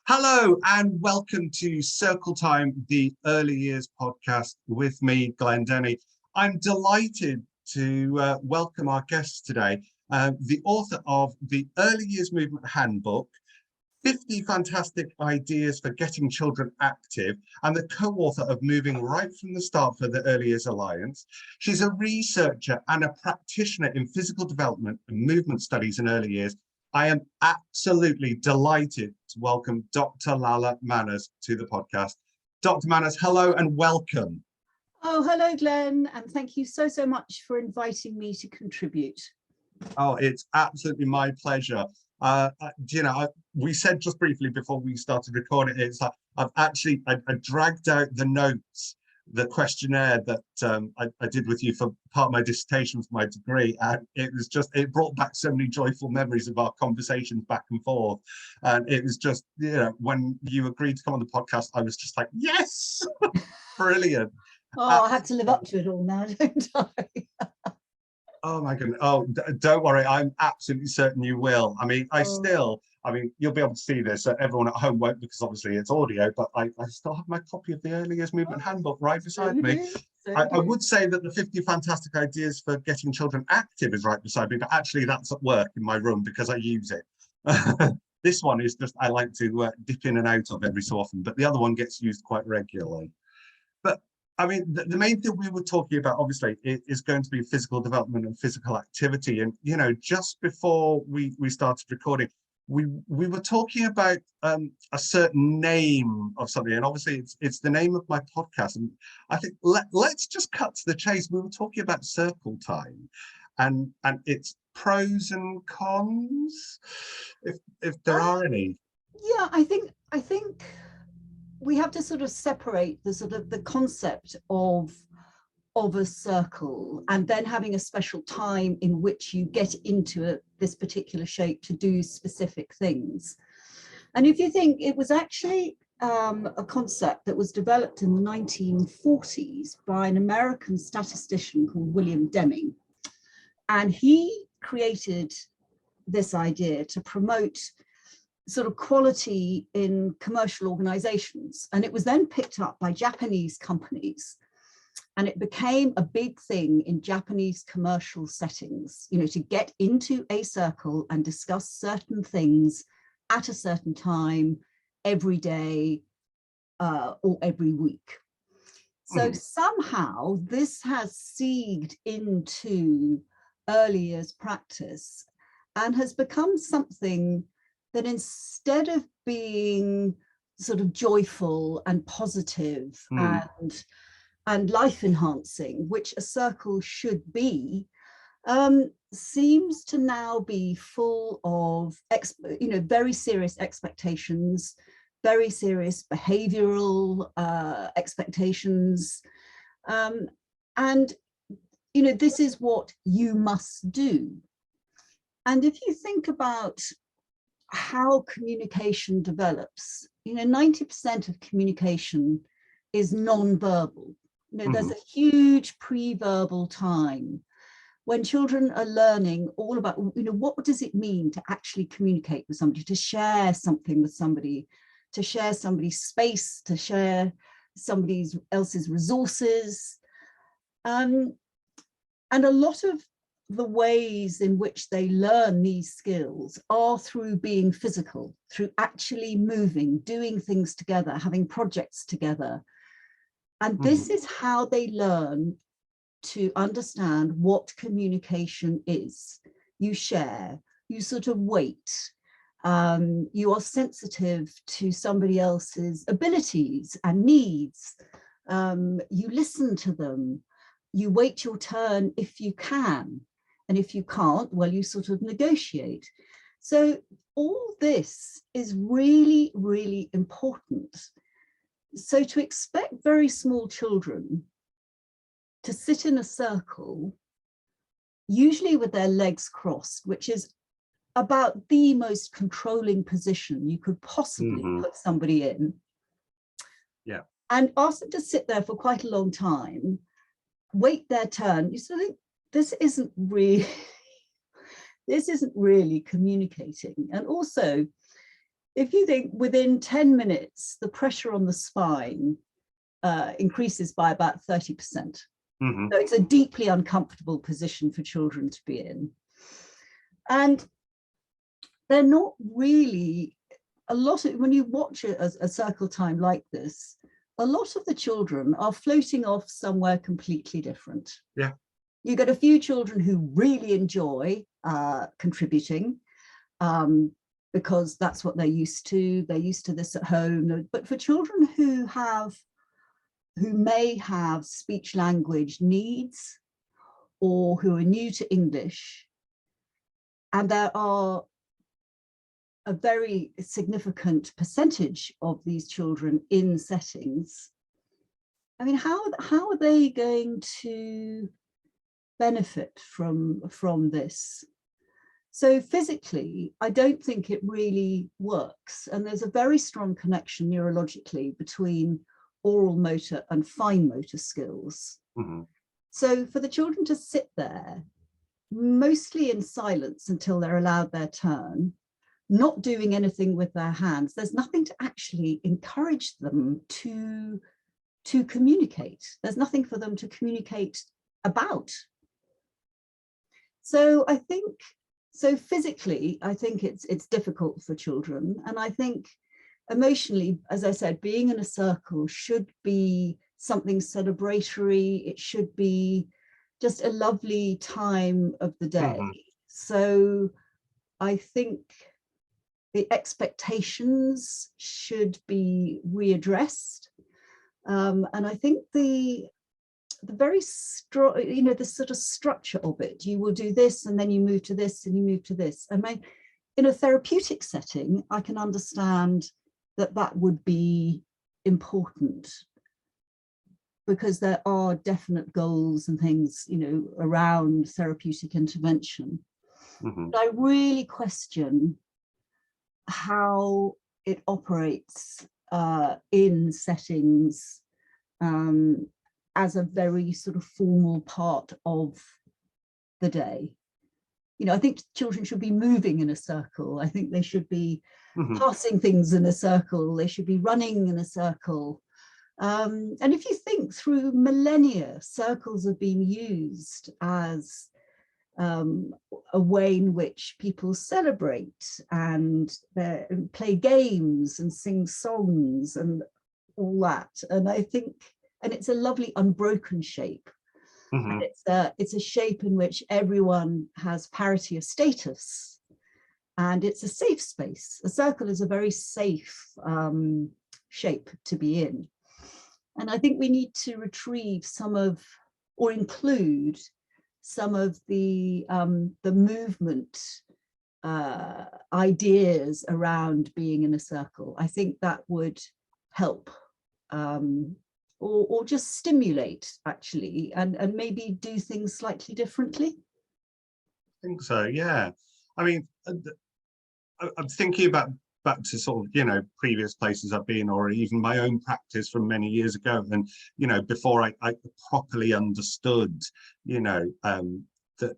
Hello and welcome to Circle Time, the Early Years podcast with me, Glenn Denny. I'm delighted to welcome our guest today, the author of the Early Years Movement Handbook, 50 Fantastic Ideas for Getting Children Active, and the co-author of Moving Right from the Start for the Early Years Alliance. She's a researcher and a practitioner in physical development and movement studies in early years. I am absolutely delighted to welcome Dr. Lala Manners to the podcast. Dr. Manners, hello and welcome. Oh, hello, Glenn, and thank you so much for inviting me to contribute. Oh, it's absolutely my pleasure. We said just briefly before we started recording, it's like I dragged out the notes, the questionnaire that I did with you for part of my dissertation for my degree, and it brought back so many joyful memories of our conversations back and forth. And it was just, when you agreed to come on the podcast, I was just like, yes, brilliant. Oh, I have to live up to it all now, don't I? Oh my goodness. Oh, don't worry. I'm absolutely certain you will. I mean, you'll be able to see this. Everyone at home won't, because obviously it's audio, but I still have my copy of the Early Years Movement Handbook right beside me. I would say that the 50 Fantastic Ideas for Getting Children Active is right beside me, but actually that's at work in my room because I use it. This one is just, I like to dip in and out of every so often, but the other one gets used quite regularly. But I mean, the main thing we were talking about, obviously, is going to be physical development and physical activity. And, just before we started recording, we were talking about a certain name of something. And obviously, it's the name of my podcast. And I think let's just cut to the chase. We were talking about Circle Time and its pros and cons, if there are any. Yeah, I think we have to sort of separate the concept of a circle and then having a special time in which you get into this particular shape to do specific things. And if you think, it was actually a concept that was developed in the 1940s by an American statistician called William Deming. And he created this idea to promote sort of quality in commercial organizations. And it was then picked up by Japanese companies. And it became a big thing in Japanese commercial settings, to get into a circle and discuss certain things at a certain time, every day, or every week. So somehow this has seeped into early years practice and has become something that, instead of being sort of joyful and positive and life enhancing, which a circle should be, seems to now be full of very serious expectations, very serious behavioral expectations, and this is what you must do. And if you think about how communication develops, 90% of communication is non-verbal. There's a huge pre-verbal time when children are learning all about, what does it mean to actually communicate with somebody, to share something with somebody, to share somebody's space, to share somebody else's resources. And a lot of the ways in which they learn these skills are through being physical, through actually moving, doing things together, having projects together. And this is how they learn to understand what communication is. You share, you sort of wait, you are sensitive to somebody else's abilities and needs, you listen to them, you wait your turn if you can. And if you can't, well, you sort of negotiate. So all this is really, really important. So to expect very small children to sit in a circle, usually with their legs crossed, which is about the most controlling position you could possibly put somebody in. Yeah. And ask them to sit there for quite a long time, wait their turn. You sort of think, this isn't really communicating. And also, if you think within 10 minutes, the pressure on the spine increases by about 30%. Mm-hmm. So it's a deeply uncomfortable position for children to be in. And they're not really, a lot of, when you watch a circle time like this, a lot of the children are floating off somewhere completely different. Yeah. You get a few children who really enjoy contributing, because that's what they're used to. They're used to this at home. But for children who may have speech language needs, or who are new to English, and there are a very significant percentage of these children in settings, I mean, how are they going to benefit from this? So physically, I don't think it really works. And there's a very strong connection neurologically between oral motor and fine motor skills. Mm-hmm. So for the children to sit there, mostly in silence until they're allowed their turn, not doing anything with their hands, there's nothing to actually encourage them to communicate. There's nothing for them to communicate about. So I think, so physically, I think it's difficult for children. And I think emotionally, as I said, being in a circle should be something celebratory. It should be just a lovely time of the day. Mm-hmm. So I think the expectations should be readdressed. And I think the very strong, the sort of structure of it, you will do this and then you move to this and you move to this. And in a therapeutic setting, I can understand that would be important, because there are definite goals and things, around therapeutic intervention. Mm-hmm. But I really question how it operates in settings as a very sort of formal part of the day. I think children should be moving in a circle. I think they should be Mm-hmm. passing things in a circle. They should be running in a circle. And if you think through millennia, circles have been used as a way in which people celebrate and play games and sing songs and all that. And I think, and it's a lovely unbroken shape. Mm-hmm. And it's a shape in which everyone has parity of status, and it's a safe space. A circle is a very safe shape to be in. And I think we need to retrieve some of, or include some of the movement ideas around being in a circle. I think that would help, or just stimulate, actually, and maybe do things slightly differently. I think so, yeah. I mean, I'm thinking back to sort of, previous places I've been, or even my own practice from many years ago. And, before I properly understood, that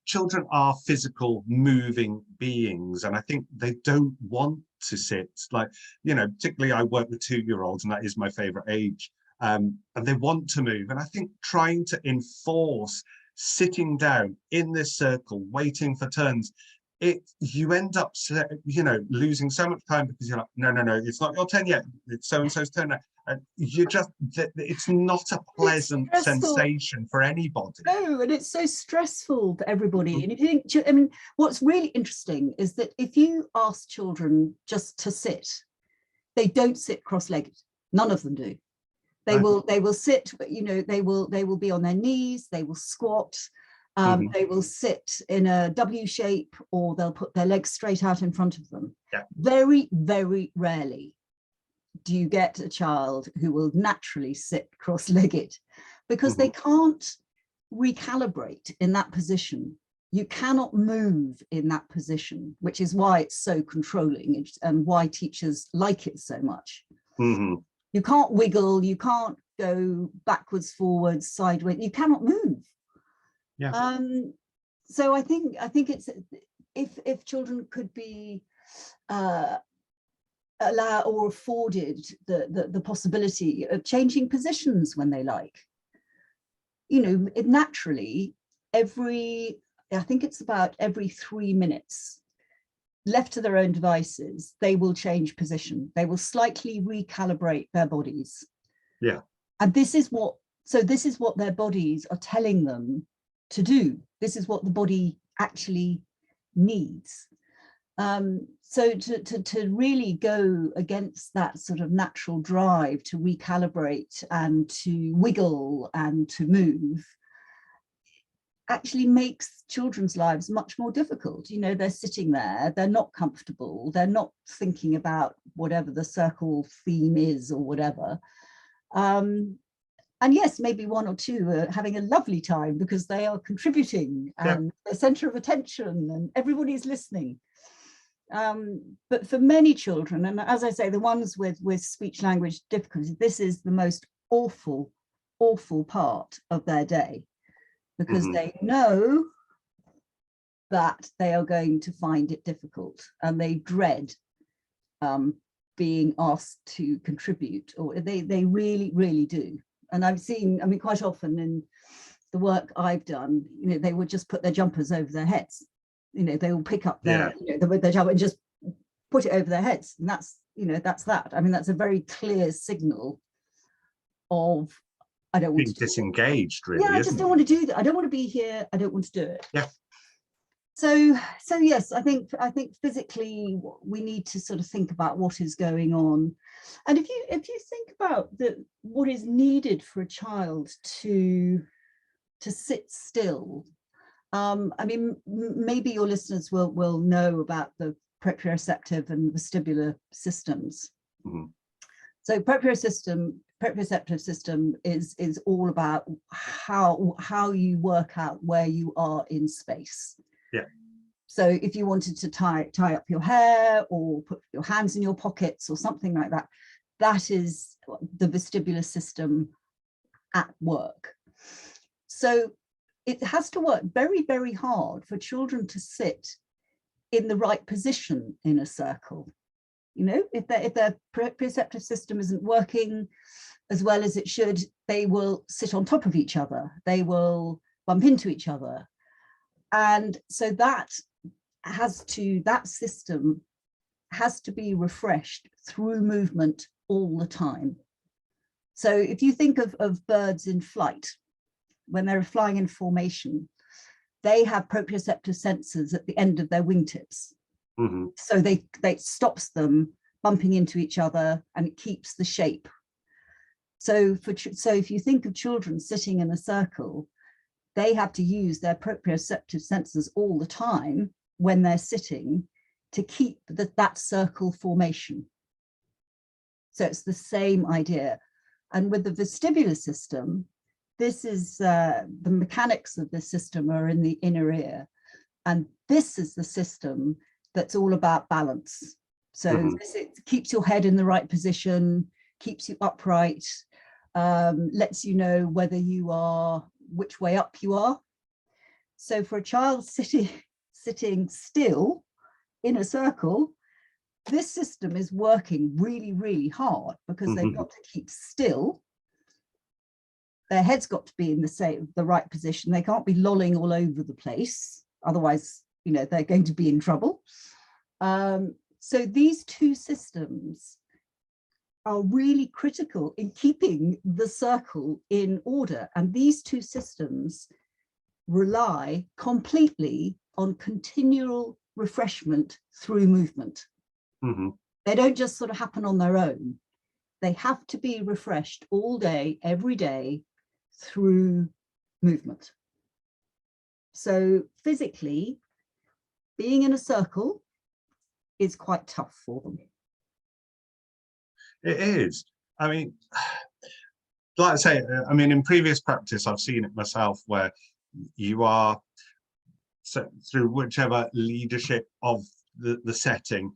children are physical, moving beings. And I think they don't want to sit, like, particularly I work with 2-year-olds, and that is my favorite age. And they want to move. And I think trying to enforce sitting down in this circle, waiting for turns, you end up, losing so much time, because you're like, no, it's not your turn yet. It's so-and-so's turn now. And it's not a pleasant sensation for anybody. No, and it's so stressful for everybody. Mm-hmm. And if you think, I mean, what's really interesting is that if you ask children just to sit, they don't sit cross-legged. None of them do. They will sit, they will be on their knees, they will squat, they will sit in a W shape, or they'll put their legs straight out in front of them. Yeah. Very, very rarely do you get a child who will naturally sit cross-legged, because they can't recalibrate in that position. You cannot move in that position, which is why it's so controlling and why teachers like it so much. Mm-hmm. You can't wiggle, you can't go backwards, forwards, sideways, you cannot move. Yeah. So I think it's, if children could be allow or afforded the possibility of changing positions when they like. You know, it naturally, I think it's about every 3 minutes, left to their own devices, they will change position. They will slightly recalibrate their bodies. Yeah. And this is what their bodies are telling them to do. This is what the body actually needs. So to really go against that sort of natural drive to recalibrate and to wiggle and to move actually makes children's lives much more difficult. You know, they're sitting there, they're not comfortable, they're not thinking about whatever the circle theme is or whatever. And yes, maybe one or two are having a lovely time because they are contributing and the center of attention and everybody's listening. But for many children, and as I say, the ones with speech language difficulties, this is the most awful part of their day, because they know that they are going to find it difficult and they dread being asked to contribute, or they really do. And I've seen, I mean, quite often in the work I've done, you know, they would just put their jumpers over their heads. You know, they will pick up their, you know, their jumper and just put it over their heads. And that's, you know, that's that. I mean, that's a very clear signal of, I don't want to be disengaged, really. Yeah, I just don't want to do that. I don't want to be here. I don't want to do it. Yeah. So yes, I think physically we need to sort of think about what is going on. And if you think about what is needed for a child to sit still, I mean, maybe your listeners will know about the proprioceptive and vestibular systems. So proprioceptive system is all about how you work out where you are in space. Yeah. So if you wanted to tie up your hair or put your hands in your pockets or something like that, that is the vestibular system at work. So it has to work very, very hard for children to sit in the right position in a circle. You know, if their proprioceptive system isn't working as well as it should, they will sit on top of each other. They will bump into each other. And so that system has to be refreshed through movement all the time. So if you think of birds in flight, when they're flying in formation, they have proprioceptive sensors at the end of their wingtips. So they stops them bumping into each other and it keeps the shape. So if you think of children sitting in a circle, they have to use their proprioceptive sensors all the time when they're sitting to keep that circle formation. So it's the same idea. And with the vestibular system, this is the mechanics of the system are in the inner ear. And this is the system that's all about balance. So it keeps your head in the right position, keeps you upright, lets you know whether you are, which way up you are. So for a child sitting still in a circle, this system is working really, really hard because they've got to keep still. Their head's got to be in the right position. They can't be lolling all over the place. Otherwise, you know, they're going to be in trouble. So these two systems are really critical in keeping the circle in order. And these two systems rely completely on continual refreshment through movement. They don't just sort of happen on their own. They have to be refreshed all day, every day through movement. So physically, being in a circle is quite tough for them. It is. I mean, like I say, I mean, in previous practice, I've seen it myself where you are, so through whichever leadership of the setting,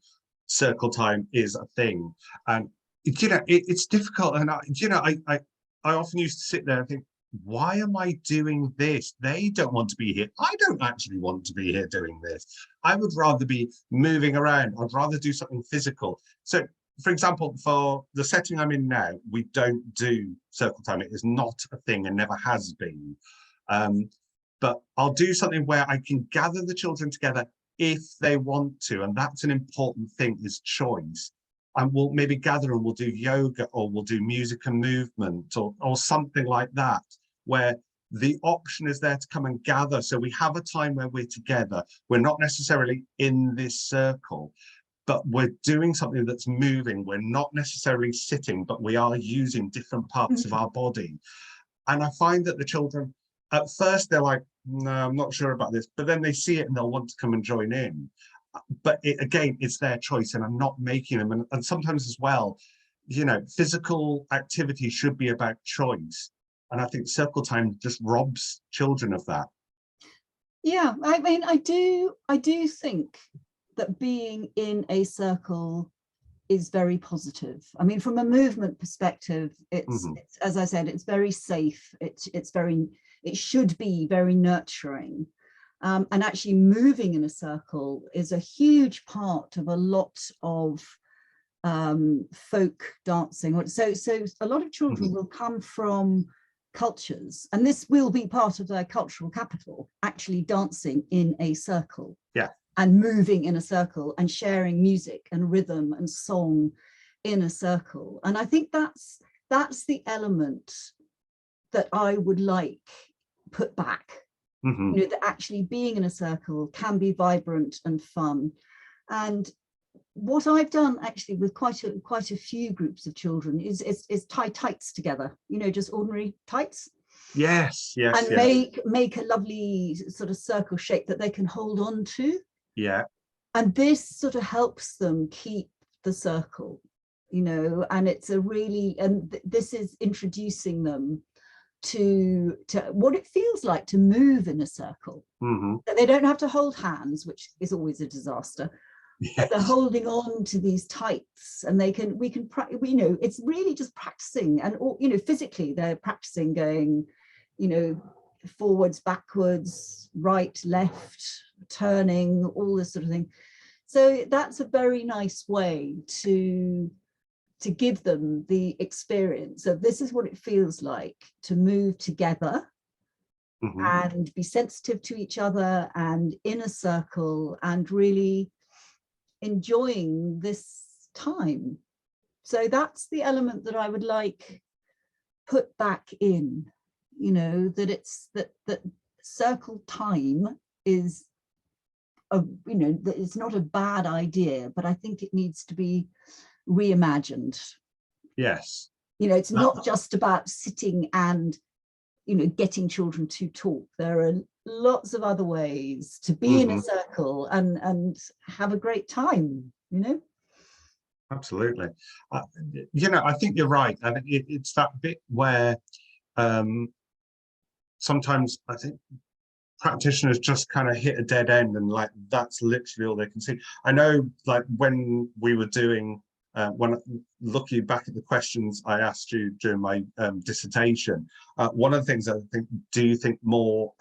circle time is a thing. And, you know, it's difficult. And, you know, I often used to sit there and think, why am I doing this? They don't want to be here. I don't actually want to be here doing this. I would rather be moving around. I'd rather do something physical. So for example, for the setting I'm in now, we don't do circle time. It is not a thing and never has been. But I'll do something where I can gather the children together if they want to. And that's an important thing, is choice. And we'll maybe gather and we'll do yoga, or we'll do music and movement, or something like that, where the option is there to come and gather. So we have a time where we're together. We're not necessarily in this circle, but we're doing something that's moving. We're not necessarily sitting, but we are using different parts of our body. And I find that the children, at first, they're like, no, I'm not sure about this, but then they see it and they'll want to come and join in. But again, it's their choice, and I'm not making them. And sometimes as well, you know, physical activity should be about choice. And I think circle time just robs children of that. Yeah, I mean, I do think that being in a circle is very positive. I mean, from a movement perspective, it's as I said, it's very safe. It should be very nurturing. And actually moving in a circle is a huge part of a lot of folk dancing. So a lot of children will come from cultures, and this will be part of their cultural capital, actually dancing in a circle. Yeah. And moving in a circle and sharing music and rhythm and song in a circle. And I think that's the element that I would like put back. You know, that actually being in a circle can be vibrant and fun. And what I've done actually with quite a few groups of children is tie tights together, you know, just ordinary tights. Yes, yes. And yes. make a lovely sort of circle shape that they can hold on to. Yeah. And this sort of helps them keep the circle, you know, and it's a really, and this is introducing them to what it feels like to move in a circle. They don't have to hold hands, which is always a disaster. Yes. But they're holding on to these tights, and we know, it's really just practicing, and you know, physically they're practicing going, you know, forwards, backwards, right, left, turning, all this sort of thing. So that's a very nice way to give them the experience of this is what it feels like to move together and be sensitive to each other and in a circle and really enjoying this time. So that's the element that I would like put back in, you know, that it's that circle time is you know, that it's not a bad idea, but I think it needs to be reimagined. Yes. You know, it's not just about sitting and, you know, getting children to talk. There are lots of other ways to be in a circle and have a great time, you know. Absolutely. You know, I think you're right. I think it's that bit where sometimes I think practitioners just kind of hit a dead end, and like that's literally all they can see. I know, like when we were doing when looking back at the questions I asked you during my dissertation, one of the things I think, do you think more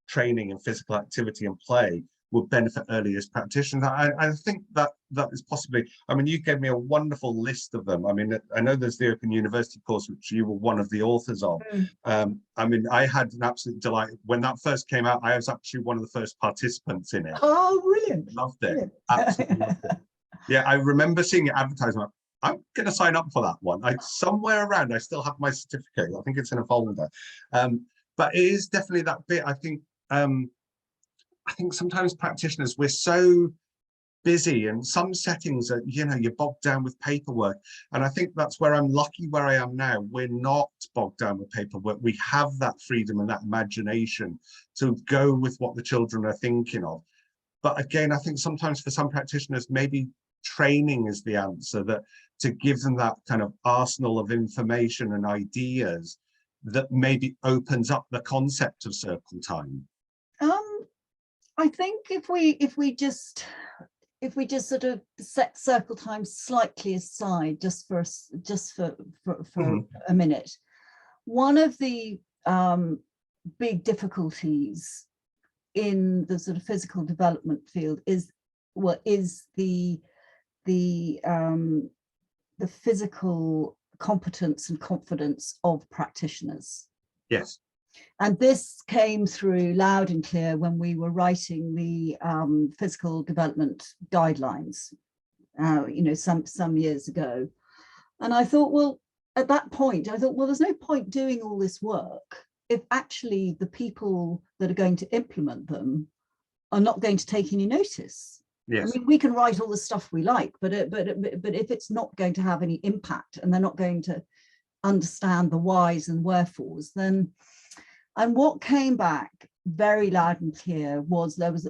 training in physical activity and play would benefit early years practitioners? I think that is possibly, I mean, you gave me a wonderful list of them. I mean, I know there's the Open University course, which you were one of the authors of. I mean, I had an absolute delight. When that first came out, I was actually one of the first participants in it. Oh, brilliant. Loved it. Brilliant. Absolutely loved it. Yeah, I remember seeing it advertised. I'm going to sign up for that one. Somewhere around, I still have my certificate. I think it's in a folder. But it is definitely that bit. I think sometimes practitioners, we're so busy, and some settings are, you know, you're bogged down with paperwork. And I think that's where I'm lucky where I am now. We're not bogged down with paperwork. We have that freedom and that imagination to go with what the children are thinking of. But again, I think sometimes for some practitioners, maybe training is the answer, that to give them that kind of arsenal of information and ideas that maybe opens up the concept of circle time. I think if we just sort of set circle time slightly aside, just for a minute, one of the big difficulties in the sort of physical development field is the the physical competence and confidence of practitioners. Yes. And this came through loud and clear when we were writing the physical development guidelines, some years ago. And I thought, well, at that point, I thought, well, there's no point doing all this work if actually the people that are going to implement them are not going to take any notice. Yes. I mean, we can write all the stuff we like, but if it's not going to have any impact and they're not going to understand the whys and wherefores, then, and what came back very loud and clear was there's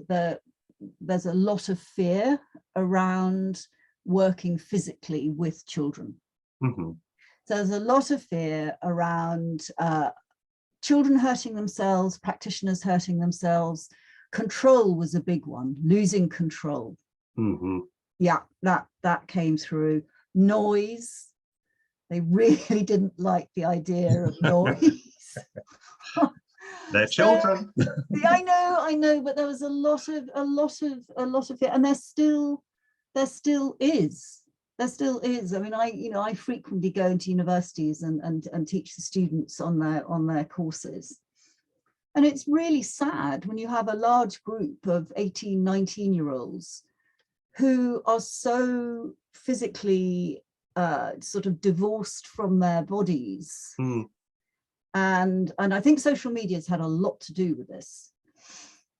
a lot of fear around working physically with children. Mm-hmm. So there's a lot of fear around children hurting themselves, practitioners hurting themselves. Control was a big one, losing control. Mm-hmm. Yeah, that came through. Noise. They really didn't like the idea of noise. They're children. Yeah, I know, but there was a lot of fear, and there still is. There still is. I mean, I frequently go into universities and teach the students on their courses. And it's really sad when you have a large group of 18, 19-year-olds who are so physically sort of divorced from their bodies. Mm. And I think social media has had a lot to do with this.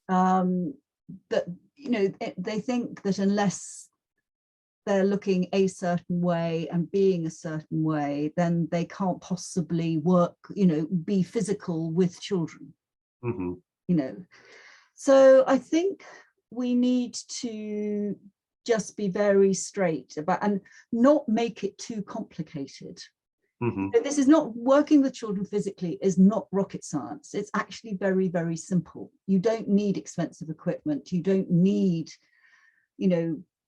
That, they think that unless they're looking a certain way and being a certain way, then they can't possibly work, be physical with children. Mm-hmm. So I think we need to just be very straight about and not make it too complicated. Mm-hmm. This is not, working with children physically is not rocket science. It's actually very, very simple. You don't need expensive equipment. You don't need,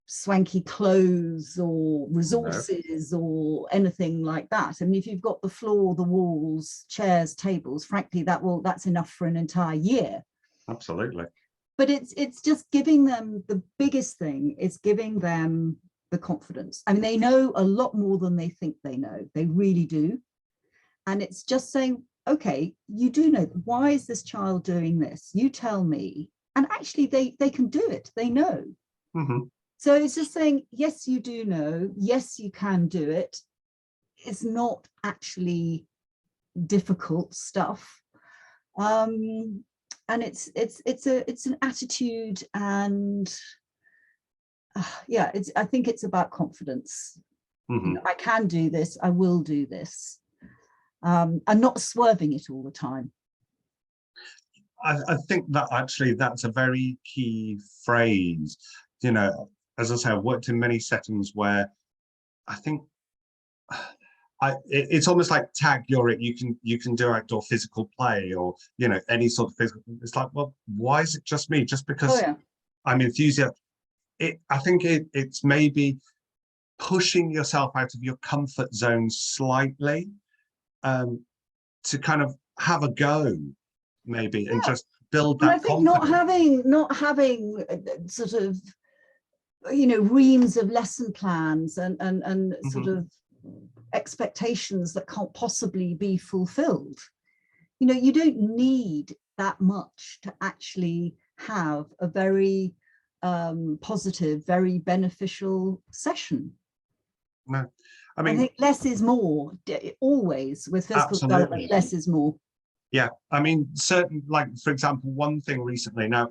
swanky clothes or resources or anything like that. I mean, if you've got the floor, the walls, chairs, tables, frankly, that's enough for an entire year. Absolutely. But it's just giving them, the biggest thing is giving them the confidence. I mean, they know a lot more than they think they know. They really do. And it's just saying, okay, you do know, why is this child doing this? You tell me. And actually they can do it. They know. Mm-hmm. So it's just saying, yes, you do know. Yes, you can do it. It's not actually difficult stuff. And it's an attitude, and I think it's about confidence. Mm-hmm. I can do this. I will do this, and not swerving it all the time. I think that actually that's a very key phrase. As I say, I've worked in many settings where I think it's almost like tag you can do outdoor physical play or any sort of physical. It's like, well, why is it just me? Just because I'm enthusiastic? I think it's maybe pushing yourself out of your comfort zone slightly to kind of have a go, maybe, and just build that. And I think not having sort of reams of lesson plans and mm-hmm. sort of expectations that can't possibly be fulfilled. You don't need that much to actually have a very positive, very beneficial session. No, I think less is more, always with physical development. Less is more. Yeah, I mean, certain, like, for example, one thing recently now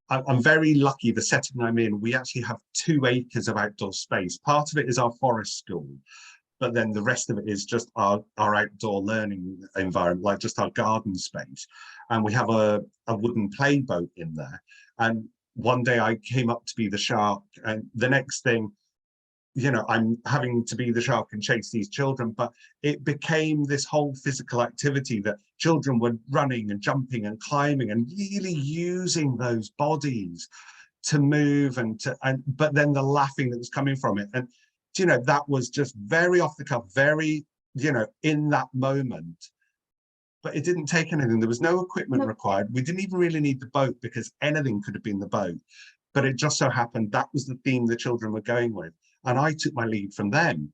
I'm very lucky, the setting I'm in, we actually have 2 acres of outdoor space. Part of it is our forest school, but then the rest of it is just our outdoor learning environment, like just our garden space. And we have a wooden play boat in there. And one day I came up to be the shark, and the next thing, I'm having to be the shark and chase these children, but it became this whole physical activity that children were running and jumping and climbing and really using those bodies to move but then the laughing that was coming from it. And, that was just very off the cuff, very, in that moment, but it didn't take anything. There was no equipment required. We didn't even really need the boat because anything could have been the boat, but it just so happened that was the theme the children were going with. And I took my lead from them.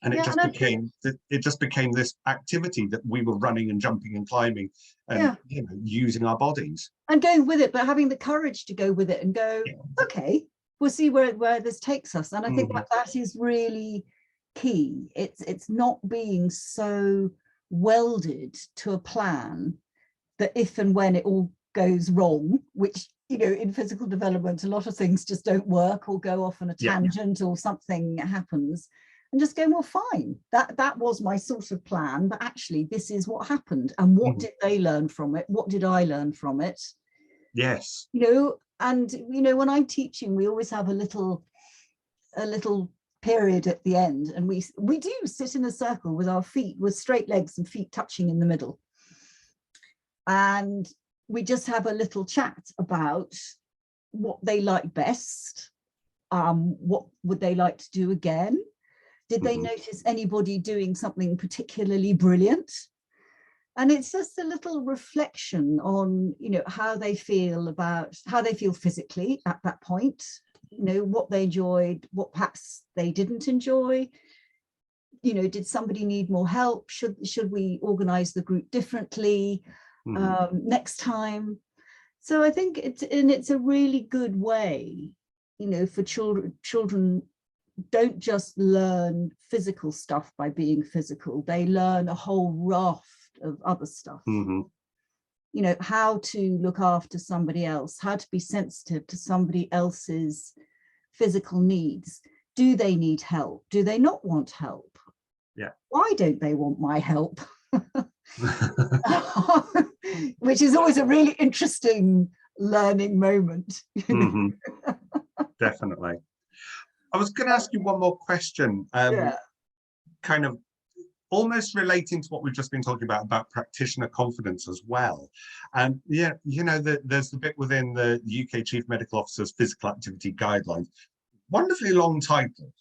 And Yeah, and it just became this activity that we were running and jumping and climbing and yeah, using our bodies. and going with it, but having the courage to go with it and go, Yeah. okay, we'll see where this takes us. And I think Mhm. that is really key. It's not being so welded to a plan that if and when it all goes wrong, which in physical development a lot of things just don't work or go off on a Yeah. tangent or something happens, and just go, well, fine, that was my sort of plan, but actually this is what happened, and what did they learn from it, what did I learn from it? Yes. And when I'm teaching, we always have a little period at the end, and we do sit in a circle with our feet, with straight legs and feet touching in the middle, and we just have a little chat about what they like best, what would they like to do again, did they notice anybody doing something particularly brilliant. And it's just a little reflection on how they feel physically at that point, what they enjoyed, what perhaps they didn't enjoy. Did somebody need more help? Should we organize the group differently next time? So I think it's a really good way, for children don't just learn physical stuff by being physical, they learn a whole raft of other stuff. How to look after somebody else, how to be sensitive to somebody else's physical needs. Do they need help? Do they not want help? Yeah. Why don't they want my help? Which is always a really interesting learning moment. Definitely. I was going to ask you one more question, kind of almost relating to what we've just been talking about practitioner confidence as well. And there's the bit within the UK Chief Medical Officer's Physical Activity Guidelines, wonderfully long title,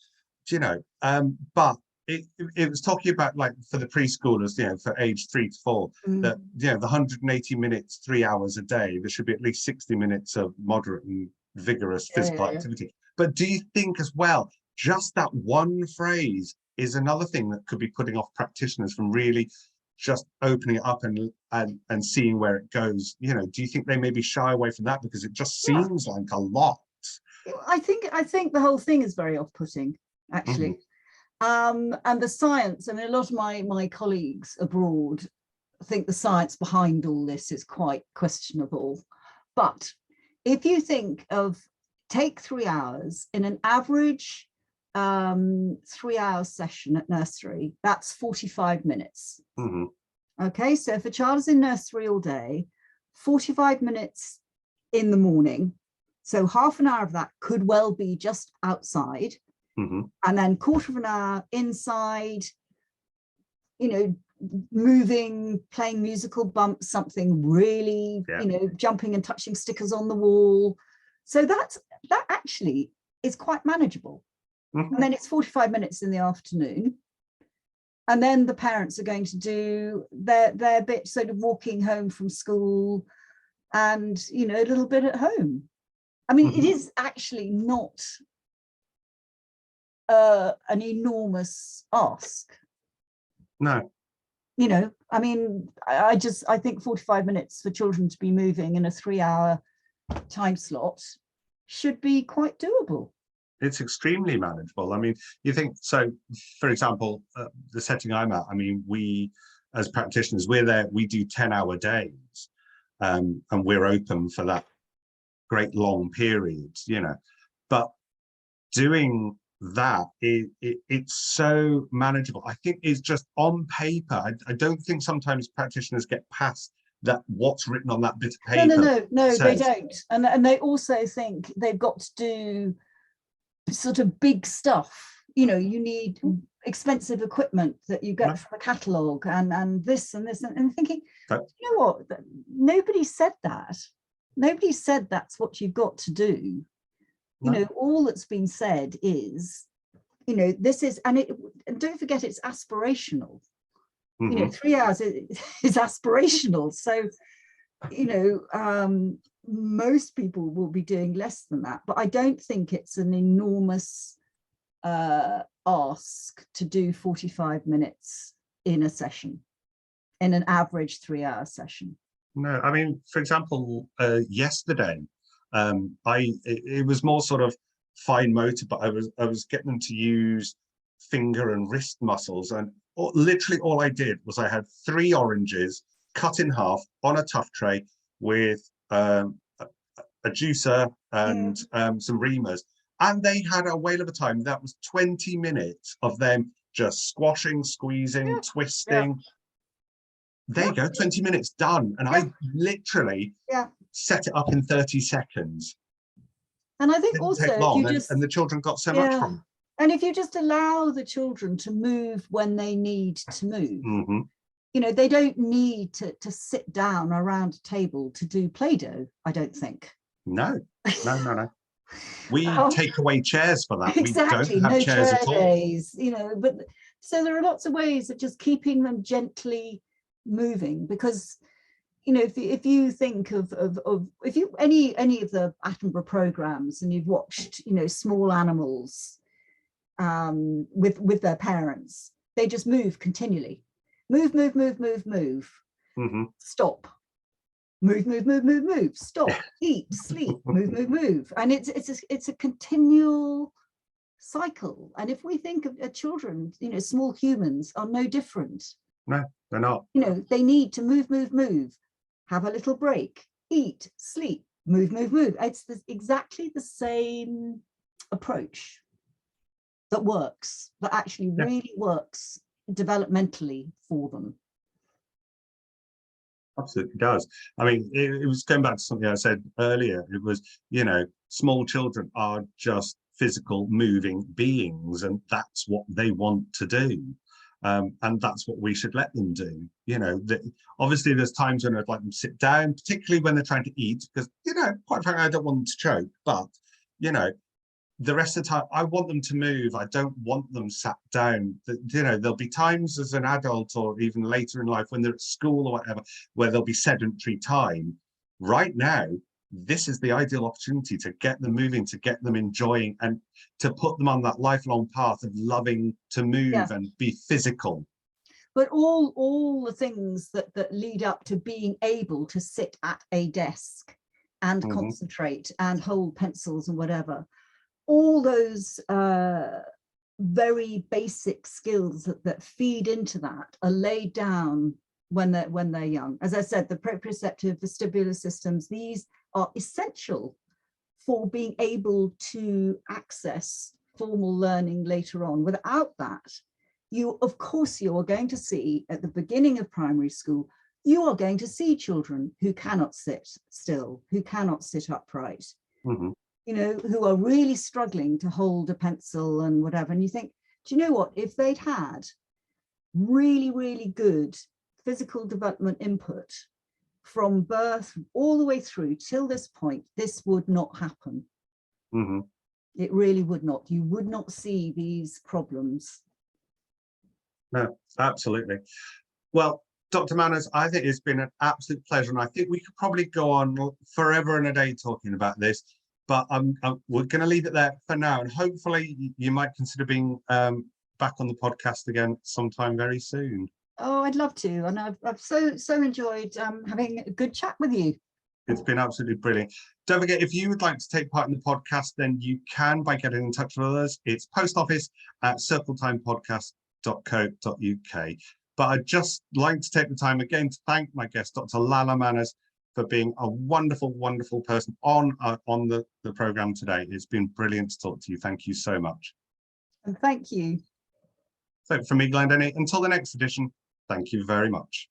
but it was talking about, like, for the preschoolers, for age 3 to 4, that the 180 minutes, 3 hours a day, there should be at least 60 minutes of moderate and vigorous physical activity. But do you think as well, just that one phrase is another thing that could be putting off practitioners from really just opening it up and seeing where it goes? Do you think they maybe shy away from that because it just seems like a lot? I think the whole thing is very off-putting, actually. And the science, a lot of my colleagues abroad think the science behind all this is quite questionable. But if you think of, take 3 hours in an average 3-hour session at nursery, that's 45 minutes. Okay, so if a child is in nursery all day, 45 minutes in the morning, so half an hour of that could well be just outside, and then quarter of an hour inside, moving, playing musical bumps, something really, jumping and touching stickers on the wall. So that actually is quite manageable. And then it's 45 minutes in the afternoon. And then the parents are going to do their bit, sort of walking home from school and, a little bit at home. It is actually not an enormous ask. No. I think 45 minutes for children to be moving in a 3-hour time slot should be quite doable. It's extremely manageable. You think, so for example, the setting I'm at, we as practitioners, we're there, we do 10-hour days, and we're open for that great long period, but doing that, it's so manageable. I think it's just on paper. I don't think sometimes practitioners get past that what's written on that bit of paper. No, they don't. And they also think they've got to do sort of big stuff. You need expensive equipment that you get from a catalogue and this and this, and thinking, what? Nobody said that. Nobody said that's what you've got to do. All that's been said is, this is, and don't forget, it's aspirational. 3 hours is aspirational. So, most people will be doing less than that, but I don't think it's an enormous ask to do 45 minutes in a session, in an average 3-hour session. No, I mean, for example, yesterday, it was more sort of fine motor, but I was getting them to use finger and wrist muscles, and literally all I did was I had 3 oranges cut in half on a tough tray with a juicer and some reamers, and they had a whale of a time. That was 20 minutes of them just squashing, squeezing, twisting. There you go, 20 minutes done. And I literally set it up in 30 seconds. And I think Didn't also take long, you just, and the children got so much from it. And if you just allow the children to move when they need to move, you know, they don't need to sit down around a table to do Play-Doh, I don't think. No. We take away chairs for that. Exactly, We don't have no chairs chair at all. days, you know, but so there are lots of ways of just keeping them gently moving, because, you know, if you think of if you any of the Attenborough programs and you've watched, you know, small animals with their parents, they just move continually. Move, stop, move, stop, eat, sleep, move. And it's a continual cycle. And if we think of children, you know, small humans are no different. No, they're not. You know, they need to move, have a little break, eat, sleep, move. It's exactly the same approach that works, that actually really works developmentally for them. Absolutely does. I mean, it was going back to something I said earlier. It was, you know, small children are just physical moving beings, and that's what they want to do. And that's what we should let them do. You know, obviously there's times when I'd like them to sit down, particularly when they're trying to eat, because, you know, quite frankly, I don't want them to choke, but, you know, the rest of the time, I want them to move. I don't want them sat down. You know, there'll be times as an adult or even later in life when they're at school or whatever, where there'll be sedentary time. Right now, this is the ideal opportunity to get them moving, to get them enjoying, and to put them on that lifelong path of loving to move and be physical. But all the things that lead up to being able to sit at a desk and concentrate and hold pencils and whatever, all those very basic skills that feed into that are laid down when they're young. As I said, the proprioceptive, vestibular systems, these are essential for being able to access formal learning later on. Without that, of course you are going to see at the beginning of primary school, you are going to see children who cannot sit still, who cannot sit upright, you know, who are really struggling to hold a pencil and whatever. And you think, do you know what, if they'd had really, really good physical development input from birth all the way through till this point, this would not happen. It really would not. You would not see these problems. No, absolutely. Well, Dr. Manners, I think it's been an absolute pleasure, and I think we could probably go on forever and a day talking about this, but we're going to leave it there for now, and hopefully you might consider being back on the podcast again sometime very soon. Oh, I'd love to, and I've so enjoyed having a good chat with you. It's been absolutely brilliant. Don't forget, if you would like to take part in the podcast, then you can by getting in touch with us. It's postoffice@circletimepodcast.co.uk. But I'd just like to take the time again to thank my guest, Dr. Lala Manners, for being a wonderful, wonderful person on the programme today. It's been brilliant to talk to you. Thank you so much. And thank you. So from me, Glendenny, until the next edition, thank you very much.